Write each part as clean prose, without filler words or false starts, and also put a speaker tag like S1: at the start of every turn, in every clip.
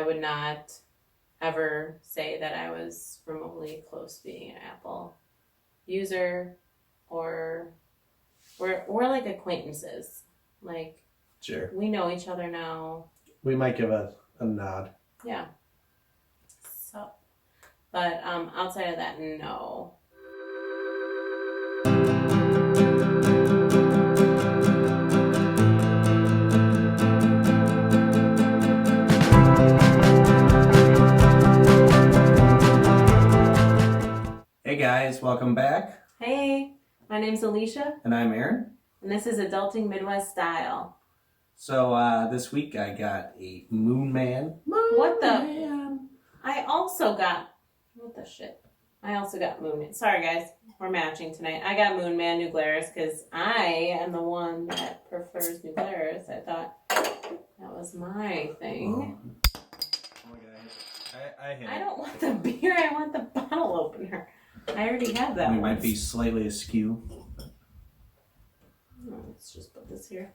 S1: would not ever say that I was remotely close to being an Apple user, or we're like acquaintances. Like,
S2: sure,
S1: we know each other now.
S2: we might give a nod.
S1: Yeah. So, but outside of that, no.
S2: Hey guys, welcome back.
S1: Hey, my name's Alicia,
S2: And I'm Aaron.
S1: and this is Adulting Midwest Style.
S2: So this week I got a Moon Man.
S1: What the?
S2: Man.
S1: I also got, what the shit? I also got Moon Man. Sorry guys, we're matching tonight. I got Moon Man New Glarus because I am the one that prefers New Glarus. I thought that was my thing.
S2: Oh my God.
S1: I don't want the beer, I want the bottle opener. I already have that
S2: We
S1: one.
S2: might be slightly askew.
S1: Oh, let's just put this here.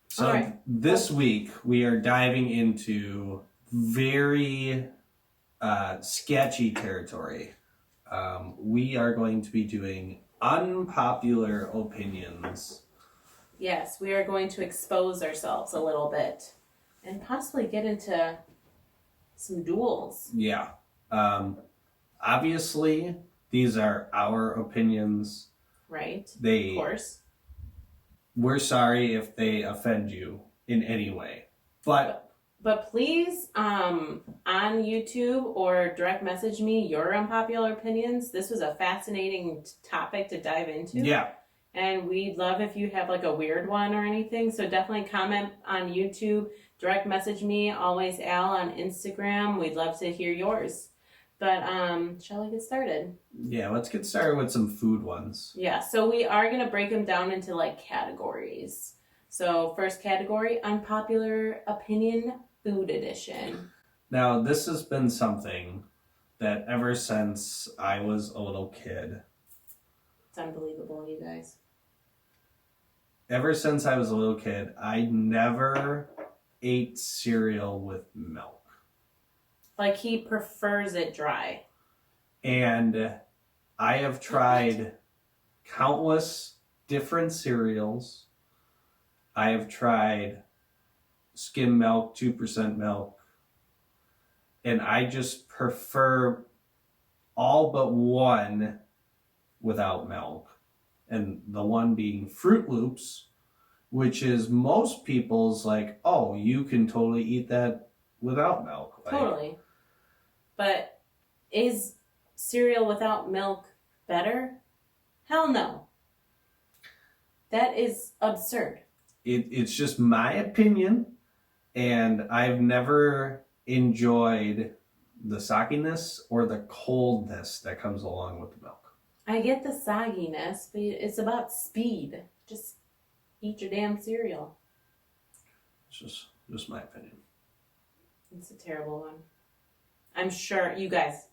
S2: So
S1: All right.
S2: this week we are diving into very sketchy territory. We are going to be doing unpopular opinions.
S1: Yes, we are going to expose ourselves a little bit and possibly get into some duels.
S2: Yeah. Obviously, these are our opinions.
S1: Right?
S2: They,
S1: of course.
S2: We're sorry if they offend you in any way. But
S1: please, on YouTube or direct message me your unpopular opinions. This was a fascinating topic to dive into.
S2: yeah.
S1: And we'd love if you have like a weird one or anything. So definitely comment on YouTube, direct message me, always Al on Instagram. We'd love to hear yours. But shall we get started?
S2: Yeah, let's get started with some food ones.
S1: Yeah, so we are going to break them down into like categories. So first category, unpopular opinion, food edition.
S2: Now, this has been something that ever since I was a little kid,
S1: It's unbelievable, you guys.
S2: ever since I was a little kid, I never ate cereal with milk.
S1: Like he prefers it dry.
S2: And I have tried countless different cereals. I have tried skim milk, 2% milk. And I just prefer all but one without milk. And the one being Fruit Loops, which is most people's like, oh, you can totally eat that without milk. Like,
S1: Totally. But is cereal without milk better? Hell no. That is absurd.
S2: It's just my opinion, and I've never enjoyed the sogginess or the coldness that comes along with the milk.
S1: I get the sogginess, but it's about speed. Just eat your damn cereal.
S2: It's just my opinion.
S1: It's a terrible one. I'm sure you guys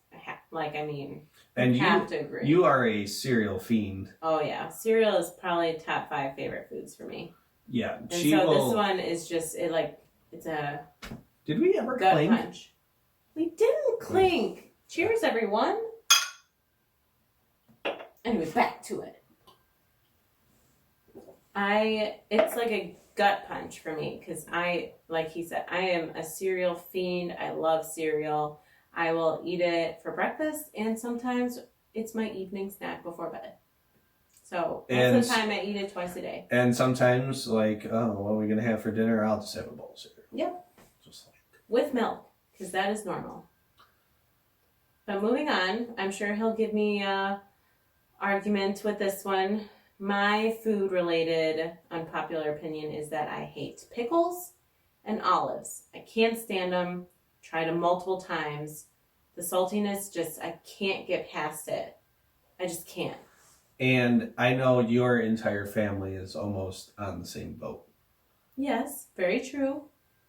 S2: And
S1: have to agree.
S2: You are a cereal fiend.
S1: Oh yeah, cereal is probably top 5 favorite foods for me.
S2: Yeah,
S1: and this one is just it's a
S2: Did we ever
S1: gut
S2: clink?
S1: punch. We didn't clink. Cheers, everyone. Anyway, back to it. It's like a gut punch for me because like he said, I am a cereal fiend. I love cereal. I will eat it for breakfast, and sometimes it's my evening snack before bed. So most of the time I eat it twice a day.
S2: And sometimes, like, oh, what are we gonna have for dinner? I'll just have a bowl of cereal.
S1: Yep.
S2: Just like
S1: with milk, because that is normal. But moving on, I'm sure he'll give me argument with this one. My food-related unpopular opinion is that I hate pickles and olives. I can't stand them. Tried them multiple times. The saltiness, I can't get past it. I just can't.
S2: And I know your entire family is almost on the same boat.
S1: Yes, very true.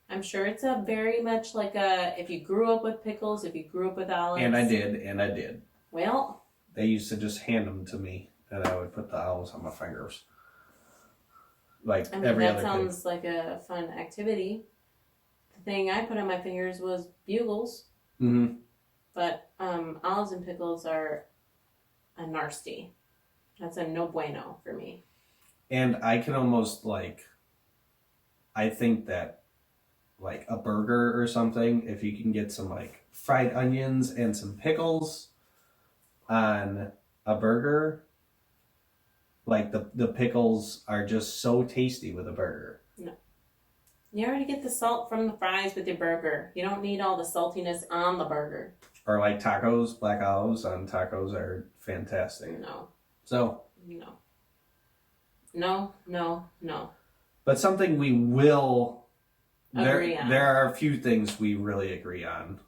S1: I'm sure it's a very much like if you grew up with pickles, if you grew up with olives.
S2: And I did.
S1: Well.
S2: They used to just hand them to me, and I would put the olives on my fingers. like
S1: I mean,
S2: every
S1: that
S2: other
S1: sounds like a fun activity. The thing I put on my fingers was bugles,
S2: thing.
S1: but olives and pickles are a nasty. That's a no bueno for me.
S2: And I can almost I think that like a burger or something, if you can get some like fried onions and some pickles on a burger, like the pickles are just so tasty with a burger.
S1: No. You already get the salt from the fries with your burger. You don't need all the saltiness on the burger.
S2: Or like tacos, black olives on tacos are fantastic.
S1: No.
S2: So,
S1: No. No, no, no.
S2: but something we will
S1: Agree on.
S2: there are a few things we really agree on.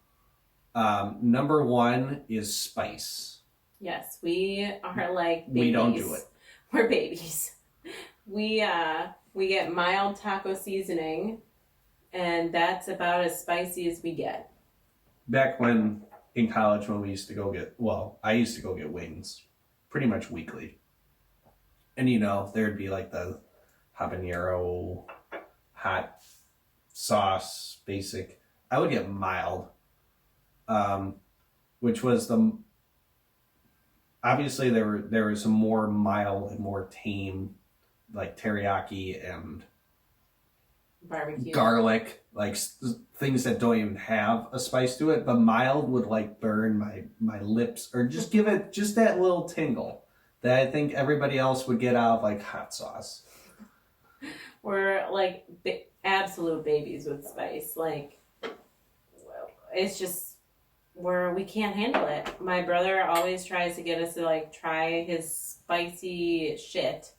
S2: Number one is spice.
S1: Yes, we are like babies.
S2: We don't do it.
S1: We're babies. We get mild taco seasoning, and that's about as spicy as we get.
S2: Back when in college, when we used to go get, well, I used to go get wings pretty much weekly. And there'd be like the habanero hot sauce basic. I would get mild, which was obviously there was some more mild and more tame, like teriyaki and
S1: Barbecue.
S2: garlic, like things that don't even have a spice to it, but mild would like burn my lips or just give it just that little tingle that I think everybody else would get out of like hot sauce.
S1: We're like absolute babies with spice. Like, it's just we can't handle it. My brother always tries to get us to like try his spicy shit,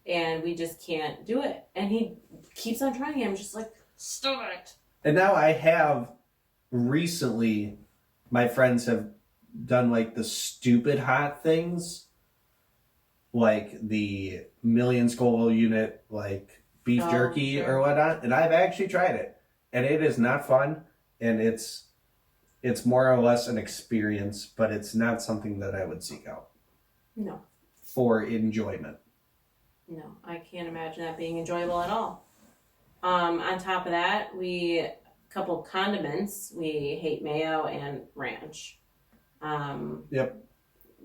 S1: and we just can't do it. And he keeps on trying it. I'm just like, stop it.
S2: And now I have recently, my friends have done like the stupid hot things, like the million Scoville unit, like beef jerky
S1: sure.
S2: or whatnot. And I've actually tried it, and it is not fun. And it's more or less an experience, but it's not something that I would seek out.
S1: No.
S2: For enjoyment.
S1: No, I can't imagine that being enjoyable at all. On top of that, couple condiments. We hate mayo and ranch.
S2: Yep.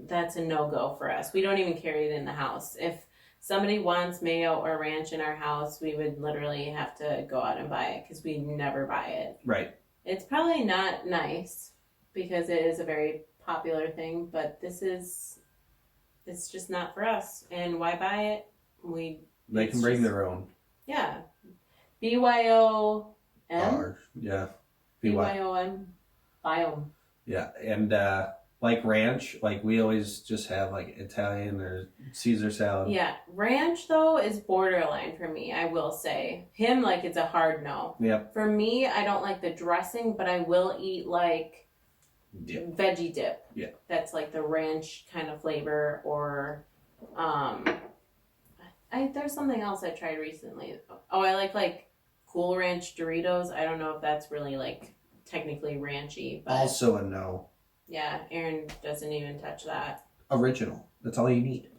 S1: That's a no-go for us. We don't even carry it in the house. If somebody wants mayo or ranch in our house, we would literally have to go out and buy it because we never buy it.
S2: Right.
S1: It's probably not nice because it is a very popular thing, but it's just not for us. And why buy it?
S2: They can bring their own.
S1: Yeah. BYOM.
S2: Yeah.
S1: BYOM. Biome.
S2: Yeah. And like ranch, like we always just have like Italian or Caesar salad.
S1: Yeah. Ranch, though, is borderline for me, I will say. Him, like, it's a hard no.
S2: Yep.
S1: For me, I don't like the dressing, but I will eat, like, veggie dip.
S2: Yeah.
S1: That's, like, the ranch kind of flavor, or, there's something else I tried recently. Oh, I like, Cool Ranch Doritos. I don't know if that's really, like, technically ranchy, but...
S2: Also a no.
S1: Yeah, Aaron doesn't even touch that.
S2: Original. That's all you need.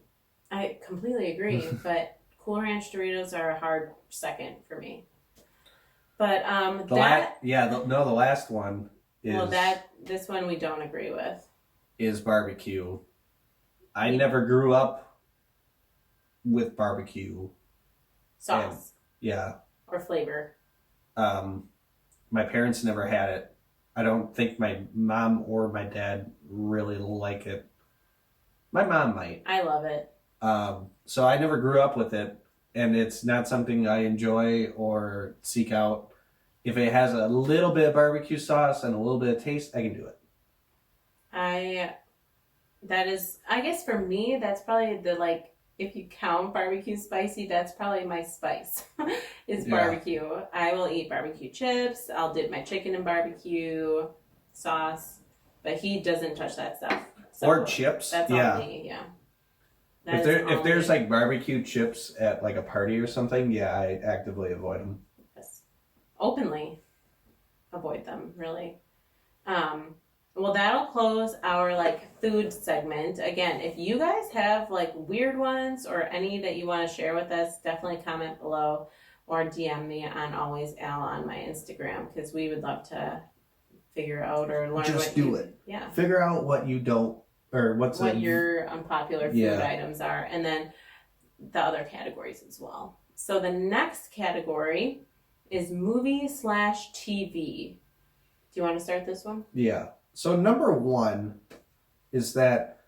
S1: I completely agree, but Cool Ranch Doritos are a hard second for me. But
S2: the last one is...
S1: Well, this one we don't agree with.
S2: Is barbecue. I never grew up with barbecue.
S1: Sauce.
S2: Yeah.
S1: Or flavor.
S2: My parents never had it. I don't think my mom or my dad really like it. My mom might.
S1: I love it.
S2: So I never grew up with it, and it's not something I enjoy or seek out. If it has a little bit of barbecue sauce and a little bit of taste, I can do it.
S1: I guess for me, that's probably if you count barbecue spicy, that's probably my spice, is barbecue. I will eat barbecue chips. I'll dip my chicken in barbecue sauce, but he doesn't touch that stuff. So
S2: or chips.
S1: That's all me, yeah.
S2: If there's like barbecue chips at like a party or something, yeah, I actively avoid them.
S1: Yes. Openly avoid them, really. Well, that'll close our like food segment. Again, if you guys have like weird ones or any that you want to share with us, definitely comment below or DM me on Always Al on my Instagram because we would love to figure out or learn
S2: Just
S1: what
S2: do
S1: you,
S2: it.
S1: yeah,
S2: Figure out what you don't, or what
S1: your unpopular food
S2: Yeah.
S1: items are, and then the other categories as well. So the next category is movie/TV. Do you want to start this one?
S2: Yeah. So number one is that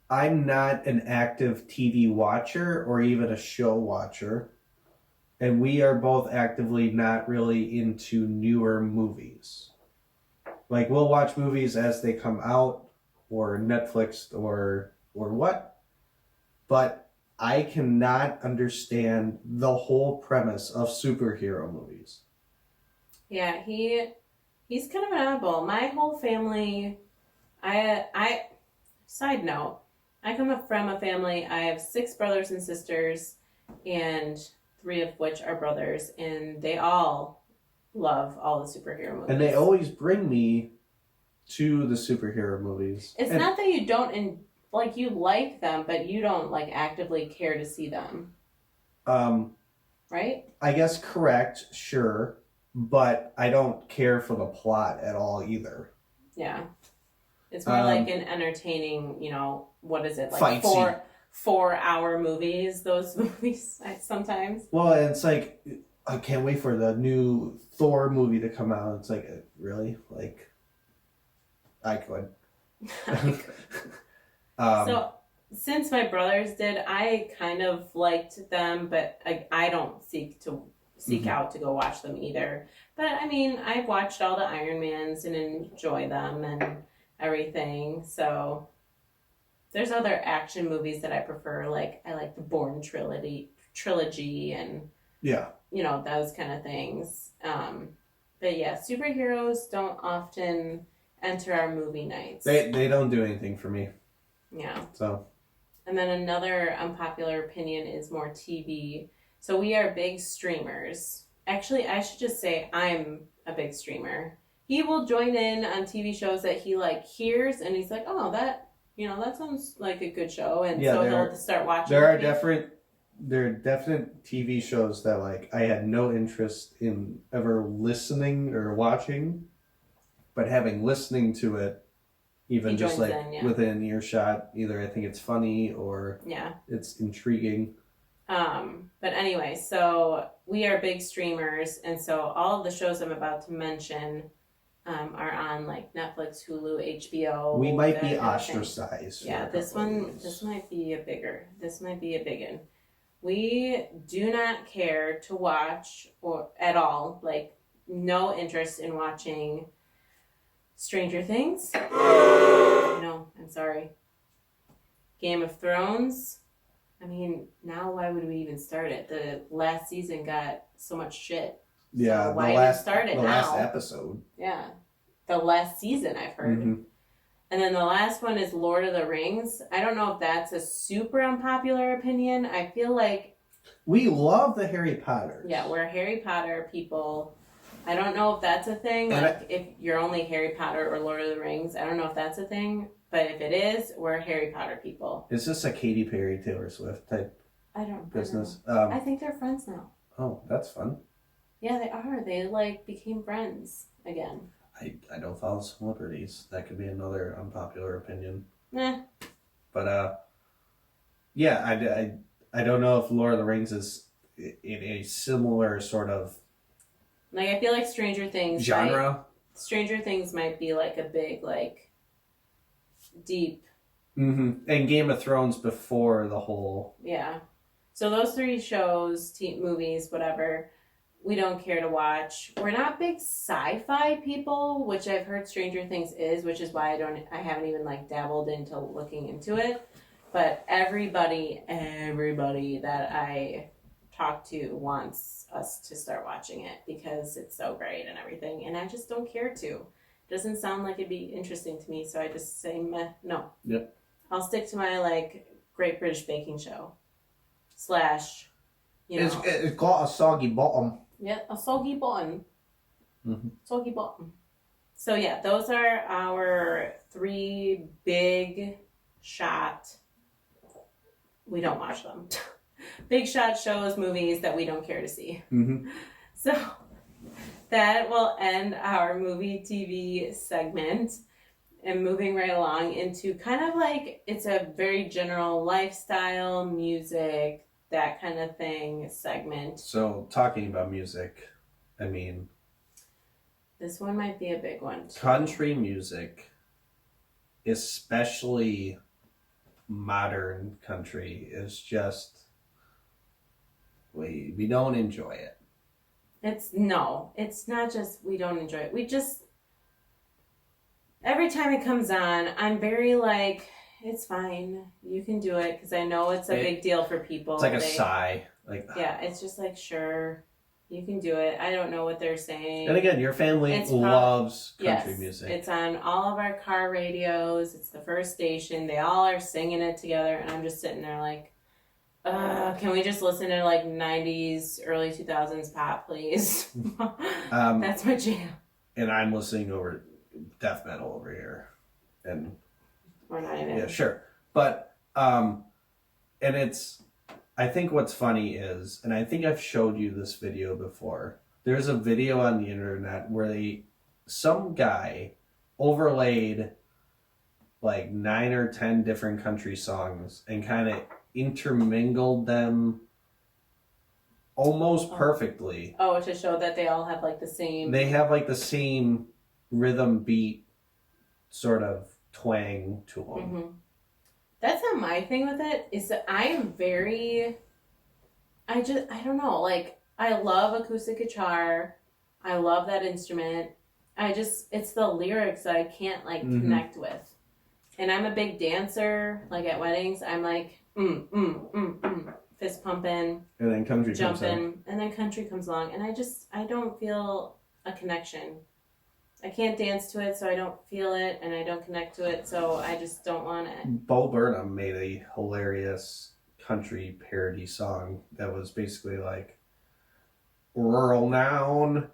S2: I'm not an active TV watcher or even a show watcher. And we are both actively not really into newer movies. Like we'll watch movies as they come out or Netflix or what. But I cannot understand the whole premise of superhero movies.
S1: Yeah, he's kind of an oddball. My whole family, I side note, I come from a family. I have 6 brothers and sisters, and 3 of which are brothers, and they all love all the superhero movies.
S2: And they always bring me to the superhero movies.
S1: It's not that you don't like you like them, but you don't like actively care to see them. Right?
S2: I guess correct, sure, but I don't care for the plot at all either.
S1: Yeah. It's more like an entertaining, what is it? Like
S2: fight scene.
S1: 4-hour movies, those movies sometimes.
S2: Well, it's like I can't wait for the new Thor movie to come out. It's like, really? Like I could.
S1: So since my brothers did, I kind of liked them, but I don't seek out to go watch them either. But I mean, I've watched all the Iron Mans and enjoy them and everything. So there's other action movies that I prefer. Like I like the Bourne trilogy and
S2: yeah,
S1: those kind of things. But yeah, superheroes don't often enter our movie nights.
S2: They don't do anything for me.
S1: Yeah.
S2: So.
S1: And then another unpopular opinion is more TV. So we are big streamers. Actually, I should just say I'm a big streamer. He will join in on TV shows that he like hears and he's like, oh, that sounds like a good show, and so he'll start watching.
S2: There are definite TV shows that like I had no interest in ever listening or watching, but listening to it, even just like within earshot, either I think it's funny or it's intriguing.
S1: But anyway, so we are big streamers, and so all of the shows I'm about to mention are on like Netflix, Hulu, HBO.
S2: We might be ostracized.
S1: Yeah, this might be a big one. We do not care to watch or at all, like no interest in watching Stranger Things. No, I'm sorry. Game of Thrones. I mean, now why would we even start it? The last season got so much shit.
S2: Yeah,
S1: so why even start it now?
S2: The last episode.
S1: Yeah, the last season I've heard.
S2: Mm-hmm.
S1: And then the last one is Lord of the Rings. I don't know if that's a super unpopular opinion. I feel like
S2: we love the Harry Potter.
S1: Yeah, we're Harry Potter people. I don't know if that's a thing. Like if you're only Harry Potter or Lord of the Rings, I don't know if that's a thing. But if it is, we're Harry Potter people.
S2: Is this a Katy Perry, Taylor Swift type business?
S1: I think they're friends now.
S2: Oh, that's fun.
S1: Yeah, they are. They like became friends again.
S2: I don't follow celebrities. That could be another unpopular opinion.
S1: Nah.
S2: But yeah, I don't know if Lord of the Rings is in a similar sort of
S1: like I feel like Stranger Things
S2: genre.
S1: Stranger Things might be like a big like deep.
S2: Mm-hmm. And Game of Thrones before the whole.
S1: Yeah. So those 3 shows, movies, whatever, we don't care to watch. We're not big sci-fi people, which I've heard Stranger Things is, which is why I haven't even like dabbled into looking into it. But everybody that I talk to wants us to start watching it because it's so great and everything, and I just don't care to. Doesn't sound like it'd be interesting to me, so I just say meh, no.
S2: Yep.
S1: I'll stick to my like Great British Baking Show /
S2: It's got a soggy bottom.
S1: Yeah, a soggy bottom.
S2: Mm-hmm.
S1: Soggy bottom. So yeah, those are our 3 big shot. We don't watch them. Big shot shows, movies that we don't care to see.
S2: Mm-hmm.
S1: So that will end our movie TV segment. And moving right along into kind of like, it's a very general lifestyle, music, that kind of thing segment.
S2: So, talking about music, I mean,
S1: This one might be a big one too.
S2: country music, especially modern country, is just, we don't enjoy it.
S1: It's not just we don't enjoy it. We just, every time it comes on, I'm very like, it's fine. You can do it, because I know it's a big deal for people.
S2: It's like a sigh. Like,
S1: yeah, it's just like, sure, you can do it. I don't know what they're saying.
S2: and again, your family loves country music.
S1: It's on all of our car radios. It's the first station. They all are singing it together, and I'm just sitting there like, can we just listen to like 90s, early 2000s pop, please? That's my jam.
S2: And I'm listening over death metal over here, and
S1: Or not even.
S2: yeah, sure, but and it's, I think what's funny is, and I think I've showed you this video before. There's a video on the internet where some guy overlaid like 9 or 10 different country songs and kind of intermingled them almost perfectly.
S1: Oh, to show that they all have like the same.
S2: They have like the same rhythm, beat, sort of twang to them.
S1: Mm-hmm. That's not my thing with it. Is that I am very. I don't know. Like, I love acoustic guitar. I love that instrument. It's the lyrics that I can't like connect with. And I'm a big dancer. Like at weddings, I'm like fist pumping,
S2: And then country
S1: jumping, and then country comes along, and I don't feel a connection. I can't dance to it, so I don't feel it, and I don't connect to it, so I just don't want it.
S2: Bo Burnham made a hilarious country parody song that was basically like rural noun,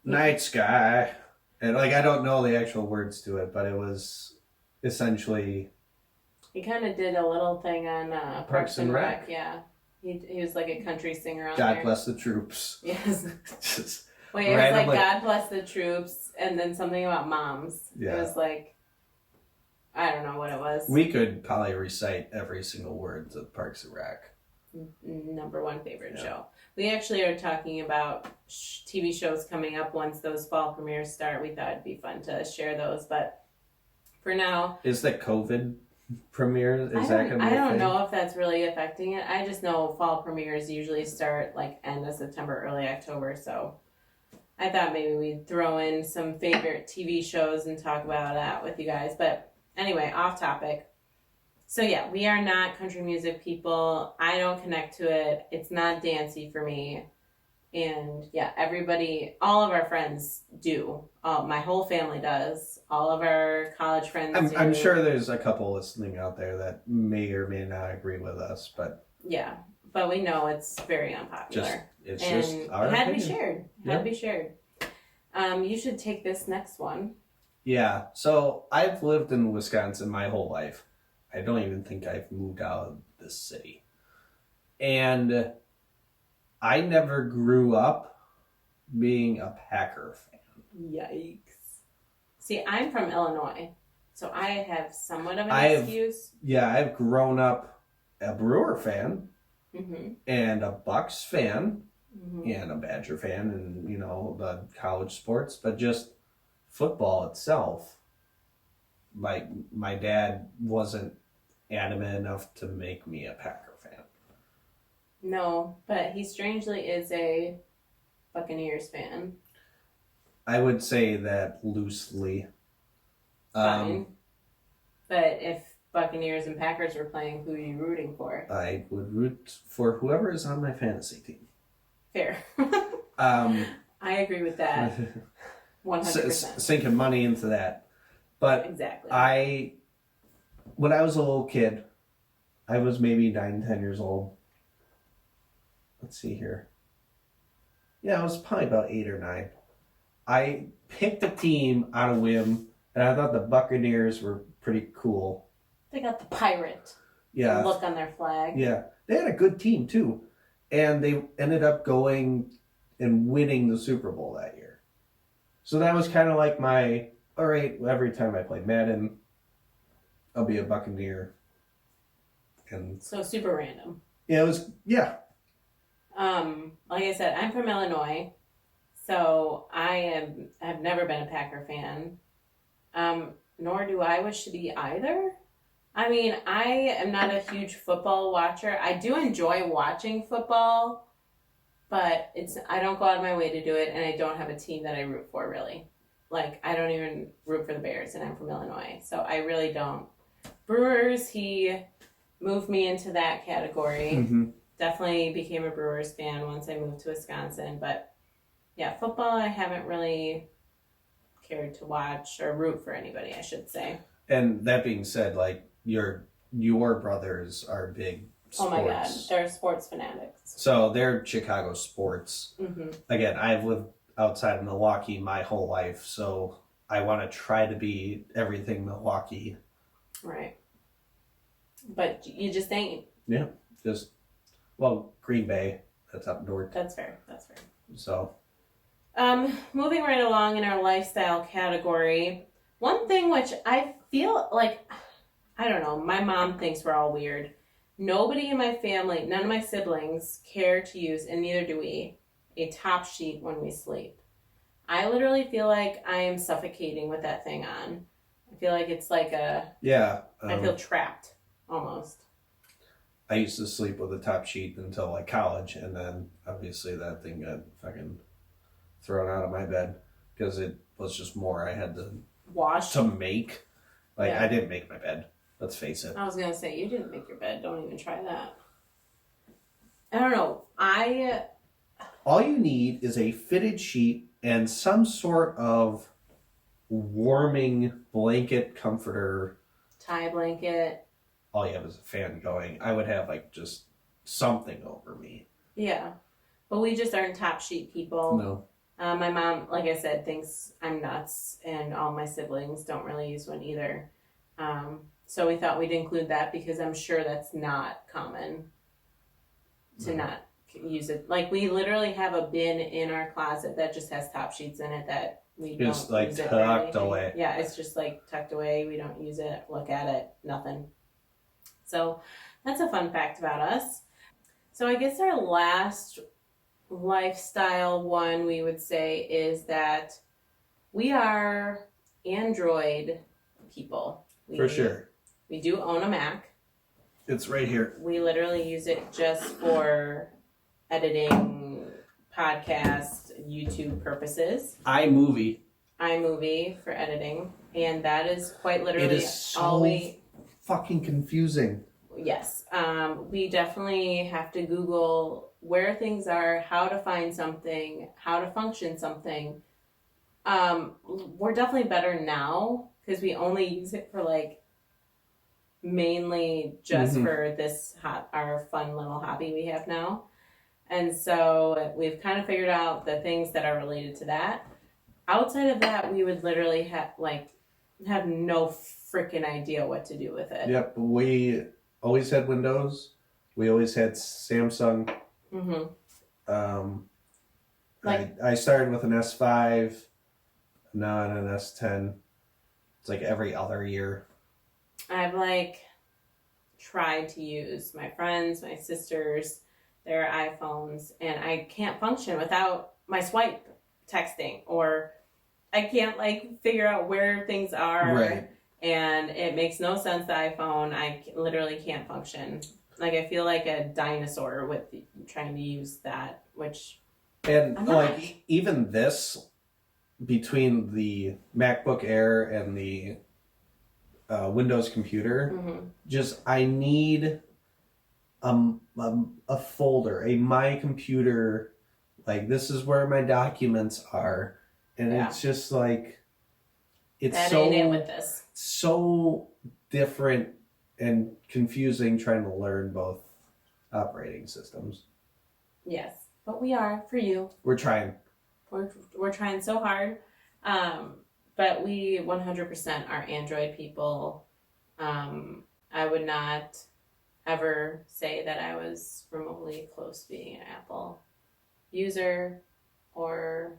S2: night sky, and like, I don't know the actual words to it, but it was essentially,
S1: He kind of did a little thing on Parks and Rec. Yeah, he was like a country singer on there.
S2: God bless the troops.
S1: Yes.
S2: Just
S1: Wait, it was
S2: randomly,
S1: like God bless the troops, and then something about moms.
S2: Yeah.
S1: It was like, I don't know what it was.
S2: we could probably recite every single word to Parks and Rec.
S1: Number 1 favorite
S2: Yeah.
S1: show. We actually are talking about TV shows coming up once those fall premieres start. We thought it'd be fun to share those, but for now,
S2: Is the COVID premiere, is that going to be
S1: I
S2: a
S1: don't
S2: thing?
S1: know if that's really affecting it. I just know fall premieres usually start like end of September, early October, so I thought maybe we'd throw in some favorite TV shows and talk about that with you guys. But anyway, off topic. So yeah, we are not country music people. I don't connect to it. It's not dancey for me. And yeah, all of our friends do. My whole family does. All of our college friends do.
S2: I'm sure there's a couple listening out there that may or may not agree with us, but
S1: yeah, but we know it's very unpopular.
S2: it's
S1: and
S2: just our
S1: it had to be
S2: opinion.
S1: shared.
S2: Yeah.
S1: Had to be shared. You should take this next one.
S2: Yeah, so I've lived in Wisconsin my whole life. I don't even think I've moved out of this city. And I never grew up being a Packer fan.
S1: Yikes. See, I'm from Illinois, so I have somewhat of an excuse.
S2: Yeah, I've grown up a Brewer fan
S1: Mm-hmm.
S2: and a Bucks fan
S1: Mm-hmm.
S2: and a Badger fan and, the college sports, but just football itself, like, my dad wasn't adamant enough to make me a Packer fan.
S1: No, but he strangely is a Buccaneers fan.
S2: I would say that loosely.
S1: Fine. But if Buccaneers and Packers were playing, who are you rooting for?
S2: I would root for whoever is on my fantasy team.
S1: Fair.
S2: Um,
S1: I agree with that. 100%.
S2: Sinking money into that. But
S1: Exactly.
S2: when I was a little kid, I was maybe 9, 10 years old. Let's see here. Yeah, I was probably about 8 or 9. I picked a team on a whim, and I thought the Buccaneers were pretty cool.
S1: They got the pirate
S2: Yeah.
S1: look on their flag.
S2: Yeah. They had a good team, too. And they ended up going and winning the Super Bowl that year. So that was kind of like my, all right, every time I play Madden, I'll be a Buccaneer. And
S1: So super random.
S2: yeah, it was, yeah.
S1: Like I said, I'm from Illinois, so have never been a Packer fan. Nor do I wish to be either. I mean, I am not a huge football watcher. I do enjoy watching football, but I don't go out of my way to do it, and I don't have a team that I root for, really. Like, I don't even root for the Bears, and I'm from Illinois, so I really don't. Brewers, he moved me into that category.
S2: Mm-hmm.
S1: Definitely became a Brewers fan once I moved to Wisconsin, but yeah, football I haven't really cared to watch or root for anybody, I should say.
S2: And that being said, like, your brothers are big sports.
S1: Oh my God, they're sports fanatics.
S2: So they're Chicago sports.
S1: Mm-hmm.
S2: Again, I've lived outside of Milwaukee my whole life, so I want to try to be everything Milwaukee.
S1: Right. But you just ain't.
S2: Yeah, just, well, Green Bay, that's up north.
S1: That's fair.
S2: So.
S1: Moving right along in our lifestyle category, one thing which I feel like, I don't know, my mom thinks we're all weird. Nobody in my family, none of my siblings care to use, and neither do we, a top sheet when we sleep. I literally feel like I am suffocating with that thing on. I feel like it's like
S2: Yeah.
S1: I feel trapped, almost.
S2: I used to sleep with a top sheet until like college, and then obviously that thing got fucking thrown out of my bed because it was just more I had to
S1: wash
S2: to make. Like,
S1: yeah.
S2: I didn't make my bed. Let's face it.
S1: I was gonna say, you didn't make your bed. Don't even try that. I don't know.
S2: All you need is a fitted sheet and some sort of warming blanket comforter.
S1: Tie blanket.
S2: All you have is a fan going. I would have like just something over me.
S1: Yeah. But we just aren't top sheet people.
S2: No.
S1: My mom, like I said, thinks I'm nuts, and all my siblings don't really use one either. So we thought we'd include that because I'm sure that's not common to not use it. Like, we literally have a bin in our closet that just has top sheets in it that we
S2: Just
S1: don't
S2: like
S1: use it
S2: tucked away.
S1: Yeah, it's just like tucked away. We don't use it, look at it, nothing. So that's a fun fact about us. So I guess our last lifestyle one we would say is that we are Android people.
S2: For sure.
S1: We do own a Mac.
S2: It's right here.
S1: We literally use it just for editing, podcast, YouTube purposes.
S2: iMovie
S1: for editing, and that is quite literally
S2: It is so
S1: all we.
S2: fucking confusing.
S1: Yes, we definitely have to Google where things are, how to find something, how to function something. We're definitely better now because we only use it for like mainly just for this our fun little hobby we have now. And so we've kind of figured out the things that are related to that. Outside of that, we would literally have no freaking idea what to do with it.
S2: Yep, we always had Windows. We always had Samsung. I started with an S5, now on an S10. It's like every other year.
S1: I've tried to use my friends, my sisters, their iPhones, and I can't function without my swipe texting, or I can't figure out where things are.
S2: Right.
S1: And it makes no sense, the iPhone. I literally can't function. I feel like a dinosaur with trying to use that, which...
S2: And even this, between the MacBook Air and the Windows computer, I need a folder, my computer, this is where my documents are, and it's just it's
S1: that
S2: so
S1: ain't it with this.
S2: So different and confusing trying to learn both operating systems.
S1: Yes, but we are for you.
S2: We're trying.
S1: We're trying so hard. But we 100% are Android people. I would not ever say that I was remotely close to being an Apple user, or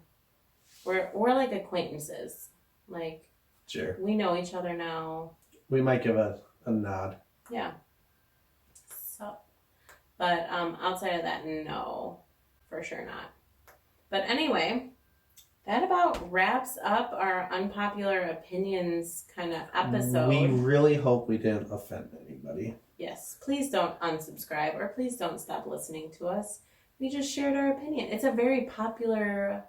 S1: we're like acquaintances. Like,
S2: Sure.
S1: we know each other now.
S2: We might give a nod.
S1: Yeah. So, but outside of that, no, for sure not. But anyway, that about wraps up our unpopular opinions kind of episode.
S2: We really hope we didn't offend anybody.
S1: Yes, please don't unsubscribe, or please don't stop listening to us. We just shared our opinion. It's a very popular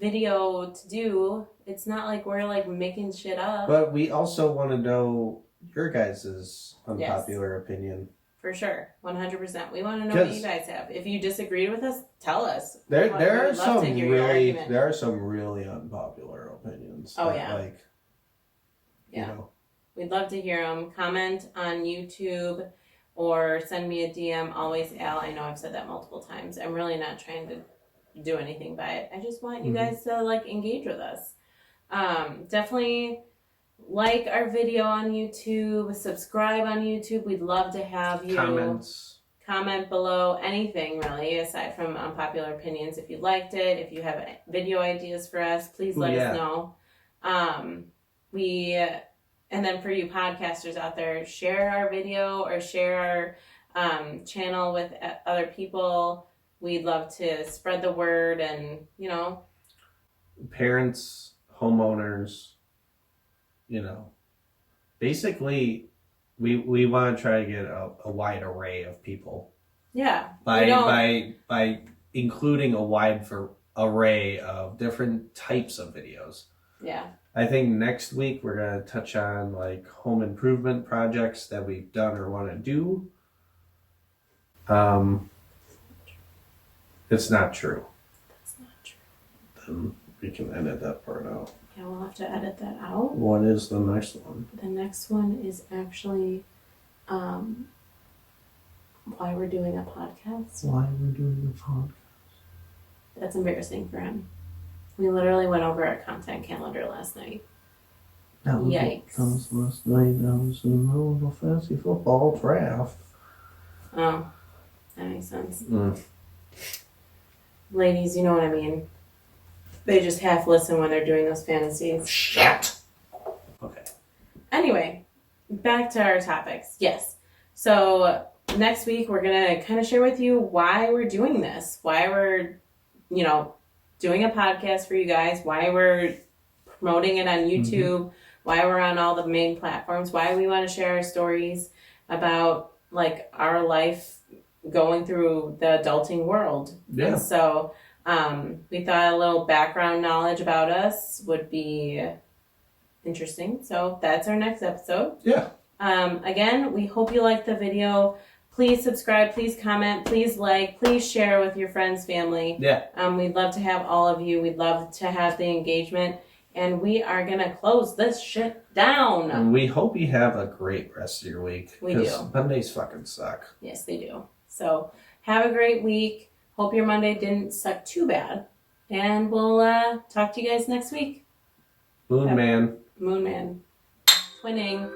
S1: video to do. It's not like we're like making shit up.
S2: But we also want to know your guys' unpopular opinion.
S1: For sure, 100%. We want to know what you guys have. If you disagreed with us, tell us.
S2: There are some really unpopular opinions.
S1: Oh, yeah.
S2: Like,
S1: yeah.
S2: You know.
S1: We'd love to hear them. Comment on YouTube or send me a DM. Always Al. I know I've said that multiple times. I'm really not trying to do anything by it. I just want you guys to like engage with us. Definitely like our video on YouTube. Subscribe on YouTube. We'd love to have you comment below anything really aside from unpopular opinions. If you liked it, if you have video ideas for us, please let us know. And then for you podcasters out there, share our video or share our channel with other people. We'd love to spread the word, and, you know.
S2: Parents, homeowners, you know. Basically, we want to try to get a wide array of people.
S1: Yeah.
S2: By including a wide array of different types of videos.
S1: Yeah.
S2: I think next week we're going to touch on like home improvement projects that we've done or want to do. It's not true.
S1: That's not true.
S2: Then we can edit that part out.
S1: Yeah, we'll have to edit that out.
S2: What is the next one?
S1: The next one is actually why we're doing a podcast.
S2: Why we're doing a podcast?
S1: That's embarrassing for him. We literally went over our content calendar last night. Yikes.
S2: That was last night. That was in the middle of a fantasy football draft.
S1: Oh, that makes sense. Ladies, you know what I mean. They just half listen when they're doing those fantasies.
S2: Shit! Okay.
S1: Anyway, back to our topics. Yes. So next week we're going to kind of share with you why we're doing this. Why we're, you know, doing a podcast for you guys. Why we're promoting it on YouTube. Why we're on all the main platforms. Why we want to share our stories about, like, our life going through the adulting world.
S2: Yeah.
S1: And so we thought a little background knowledge about us would be interesting. So that's our next episode.
S2: Yeah.
S1: Again, we hope you liked the video. Please subscribe, please comment, please like, please share with your friends, family.
S2: Yeah.
S1: We'd love to have all of you. We'd love to have the engagement. And we are going to close this shit down.
S2: And we hope you have a great rest of your week.
S1: We do.
S2: Mondays fucking suck.
S1: Yes, they do. So have a great week. Hope your Monday didn't suck too bad. And we'll talk to you guys next week.
S2: Moon Man.
S1: Twinning.